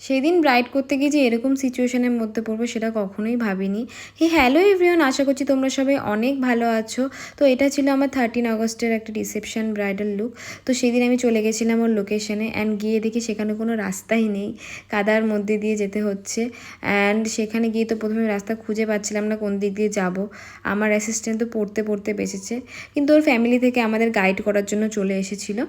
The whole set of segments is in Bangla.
সেই দিন ব্রাইড করতে গিয়ে যে এরকম সিচুয়েশনের মধ্যে পড়বো সেটা কখনোই ভাবিনি। হ্যালো এভরিওয়ান, আশা করছি তোমরা সবাই অনেক ভালো আছো। তো এটা ছিল আমার 13 আগস্টের একটা রিসেপশন ব্রাইডাল লুক। তো সেদিন আমি চলে গেছিলাম ওর লোকেশনে, অ্যান্ড গিয়ে দেখি সেখানে কোনো রাস্তাই নেই, কাদার মধ্যে দিয়ে যেতে হচ্ছে। অ্যান্ড সেখানে গিয়ে তো প্রথমে রাস্তা খুঁজে পাচ্ছিলাম না কোন দিক দিয়ে যাব। আমার অ্যাসিস্ট্যান্ট তো পড়তে পড়তে বেঁচেছে, কিন্তু ওর ফ্যামিলি থেকে আমাদের গাইড করার জন্য চলে এসেছিলো।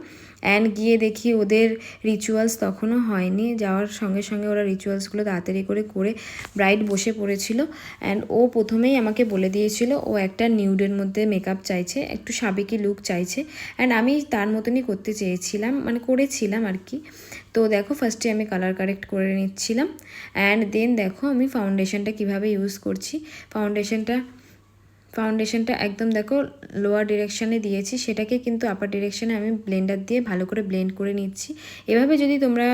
অ্যান্ড গিয়ে দেখি ওদের রিচুয়ালস তখনও হয়নি, যাওয়ার সঙ্গে সঙ্গে ওরা রিচুয়ালসগুলো তাড়াতাড়ি করে ব্রাইড বসে পড়েছিল। অ্যান্ড ও প্রথমেই আমাকে বলে দিয়েছিল ও একটা নিউডের মধ্যে মেকআপ চাইছে, একটু সাবেকি লুক চাইছে। অ্যান্ড আমি তার মতনই করতে চেয়েছিলাম, মানে করেছিলাম আর কি। তো দেখো ফার্স্টে আমি কালার কারেক্ট করে নিচ্ছিলাম, অ্যান্ড দেন দেখো আমি ফাউন্ডেশনটা কিভাবে ইউজ করছি। ফাউন্ডেশনটা একদম দেখো লোয়ার ডিরেকশানে দিয়েছি, সেটাকে কিন্তু আপার ডিরেকশানে আমি ব্লেন্ডার দিয়ে ভালো করে ব্লেন্ড করে নিচ্ছি। এভাবে যদি তোমরা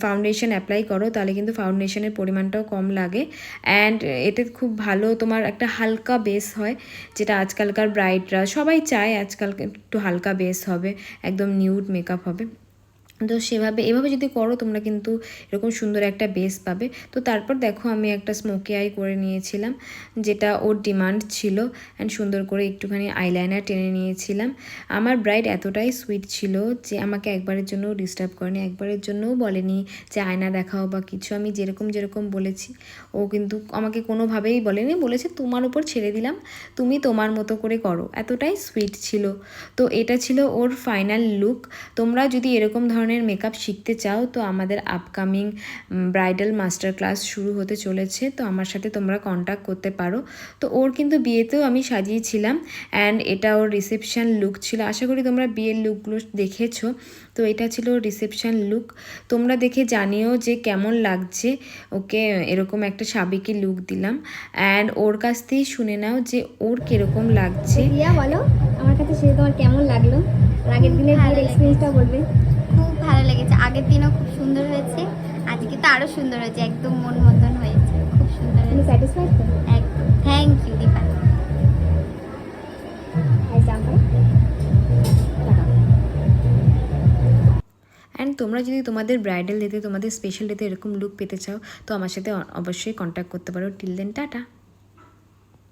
ফাউন্ডেশন অ্যাপ্লাই করো তাহলে কিন্তু ফাউন্ডেশনের পরিমাণটাও কম লাগে, অ্যান্ড এতে খুব ভালো তোমার একটা হালকা বেস হয়, যেটা আজকালকার ব্রাইডরা সবাই চায় আজকাল একটু হালকা বেস হবে, একদম নিউড মেকআপ হবে। তো এভাবে যদি করো তোমরা কিন্তু এরকম সুন্দর একটা বেস পাবে। তো তারপর দেখো আমি একটা স্মোকি আই করে নিয়েছিলাম, যেটা ওর ডিমান্ড ছিল, অ্যান্ড সুন্দর করে একটুখানি আইলাইনার টেনে নিয়েছিলাম। আমার ব্রাইড এতটাই সুইট ছিল যে আমাকে একবারের জন্য ডিস্টার্ব করেনি, একবারের জন্যও বলেনি যে আয়না দেখাও বা কিছু। আমি যেরকম বলেছি ও কিন্তু আমাকে কোনোভাবেই বলেনি, বলেছে তোমার উপর ছেড়ে দিলাম, তুমি তোমার মতো করে করো, এতটাই সুইট ছিল। তো এটা ছিল ওর ফাইনাল লুক। তোমরা যদি এরকম ধরনের মেকআপ শিখতে চাও তো আমাদের আপকামিং ব্রাইডাল মাস্টার ক্লাস শুরু হতে চলেছে, তো আমার সাথে তোমরা কন্ট্যাক্ট করতে পারো। তো ওর কিন্তু বিয়েতেও আমি সাজিয়েছিলাম, অ্যান্ড এটা ওর রিসেপশান লুক ছিল। আশা করি তোমরা বিয়ের লুকগুলো দেখেছো। তো এটা ছিল রিসেপশান লুক। তোমরা দেখে জানিও যে কেমন লাগছে ওকে, এরকম একটা সাবেকি লুক দিলাম। অ্যান্ড ওর কাছ থেকেই শুনে নাও যে ওর কীরকম লাগছে। রিয়া বলো আমার কাছে সে তোমার কেমন লাগলো, আগের দিনের বিয়ের এক্সপিরিয়েন্সটা বলবে। খুব ভালো লেগেছে, আগের দিনও খুব সুন্দর হয়েছে, আজকে তো আরো সুন্দর হয়েছে, একদম মন মতন হয়েছে, খুব সুন্দর হয়েছে। স্যাটিসফাইড তো? একদম, থ্যাংক ইউ দীপা। অ্যান্ড তোমরা যদি তোমাদের ব্রাইডাল ডেতে, তোমাদের স্পেশাল ডেতে এরকম লুক পেতে চাও তো আমার সাথে অবশ্যই কন্ট্যাক্ট করতে পারো। Till then tata.